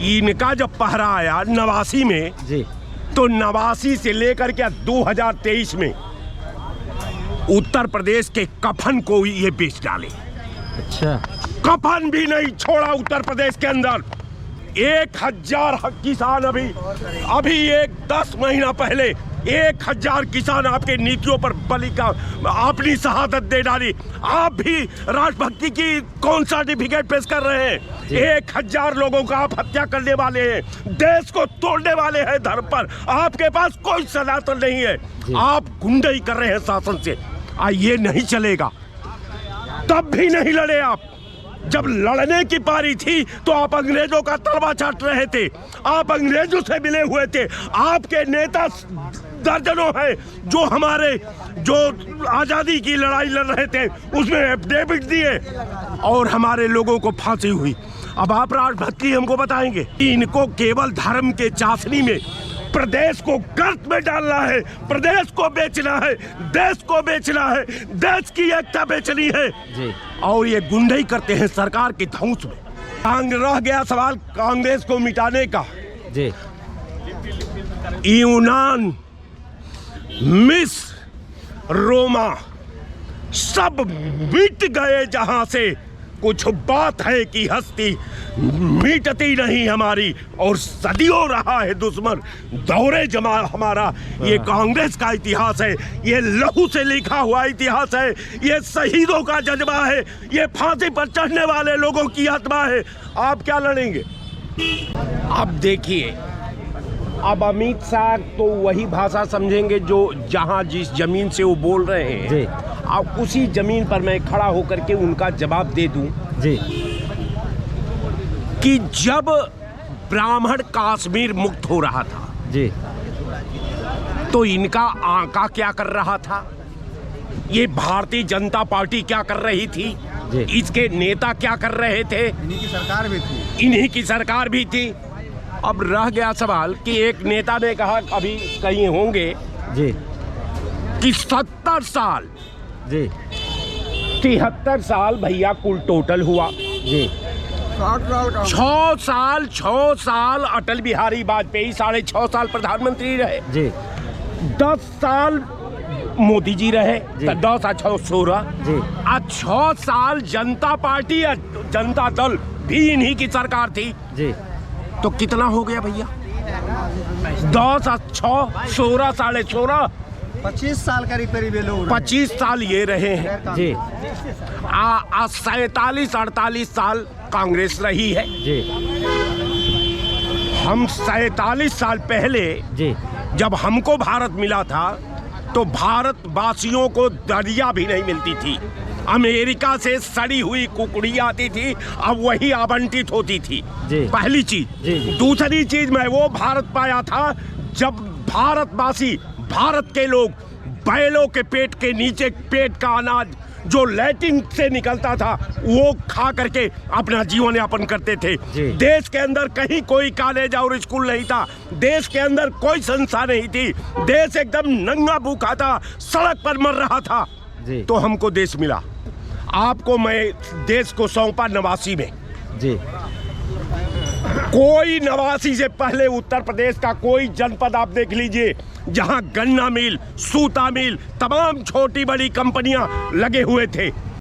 इनका जब पहरा आया 89 में जी, तो 89 से लेकर के 2023 में उत्तर प्रदेश के कफन को ये बेच डाले। अच्छा, कफन भी नहीं छोड़ा उत्तर प्रदेश के अंदर। 1000 किसान अभी एक 10 महीना पहले 1000 किसान आपके नीतियों पर बलि का अपनी शहादत दे डाली। आप भी राष्ट्रभक्ति की कौन सर्टिफिकेट पेश कर रहे हैं? 1000 लोगों का आप हत्या करने वाले हैं, देश को तोड़ने वाले हैं धर्म पर। आपके पास कोई सनातन नहीं है, आप गुंडाई कर रहे हैं शासन से। ये नहीं चलेगा। तब भी नहीं लड़े आप। जब लड़ने की पारी थी तो आप अंग्रेजों का तलवा चाट रहे थे, आप अंग्रेजों से मिले हुए थे। आपके नेता दर्जनों हैं जो आजादी की लड़ाई लड़ रहे थे, उसमें एफिडेविट दिए और हमारे लोगों को फांसी हुई। अब आप राष्ट्रभक्ति हमको बताएंगे? इनको केवल धर्म के चाशनी में प्रदेश को गर्त में डालना है, प्रदेश को बेचना है, देश को बेचना है, देश की एकता बेचनी है जी। और ये गुंडाई करते हैं सरकार के धौंस में। रह गया सवाल कांग्रेस को मिटाने का। जी, यूनान, मिस्र, रोमा सब मिट गए जहां से। कुछ बात है कि हस्ती मिटती नहीं हमारी और सदियों रहा है दुश्मन दौरे जमा हमारा। ये कांग्रेस का इतिहास है, ये लहू से लिखा हुआ इतिहास है, ये शहीदों का जज्बा है, ये फांसी पर चढ़ने वाले लोगों की आत्मा है। आप क्या लड़ेंगे? अब देखिए, अब अमित शाह तो वही भाषा समझेंगे जो जहां जिस जमीन से वो बोल रहे हैं जी। अब उसी जमीन पर मैं खड़ा होकर के उनका जवाब दे दूं जी कि जब ब्राह्मण कश्मीर मुक्त हो रहा था जी, तो इनका आका क्या कर रहा था? ये भारतीय जनता पार्टी क्या कर रही थी? जी। इसके नेता क्या कर रहे थे? इन्हीं की सरकार भी थी। इन्हीं की सरकार भी थी। अब रह गया सवाल कि एक नेता ने कहा अभी कहीं होंगे जी कि 70 साल जी 73 साल भैया कुल टोटल हुआ। जी, 6 साल अटल बिहारी वाजपेयी 6.5 साल प्रधानमंत्री रहे जी 10 साल मोदी जी रहे जी। 10 और 6 16 जी। आज 6 साल जनता पार्टी या जनता दल भी इन्हीं की सरकार थी। जी, तो कितना हो गया भैया? 10 और 6 16 16.5 25 साल करीब करीब ये लोग 25 साल ये रहे हैं। जी 47-48 साल कांग्रेस रही है। जी हम 47 साल पहले जी जब हमको भारत मिला था तो भारतवासियों को दरिया भी नहीं मिलती थी। अमेरिका से सड़ी हुई कुकड़ी आती थी, अब वही आवंटित होती थी। जी। पहली चीज। जी, जी। दूसरी चीज मैं वो भारत पाया था जब भारतवासी, भारत के लोग बैलों के पेट के नीचे पेट का अनाज जो लैट्रिन से निकलता था वो खा करके अपना जीवन यापन करते थे। जी। देश के अंदर कहीं कोई कॉलेज और स्कूल नहीं था, देश के अंदर कोई संस्था नहीं थी, देश एकदम नंगा भूखा था, सड़क पर मर रहा था। जी। तो हमको देश मिला। आपको मैं देश को सौंपा 89 में। जी, कोई 89 से पहले उत्तर प्रदेश का कोई जनपद आप देख लीजिए जहां गन्ना मिल, सूता मिल, तमाम छोटी बड़ी कंपनियां लगे हुए थे।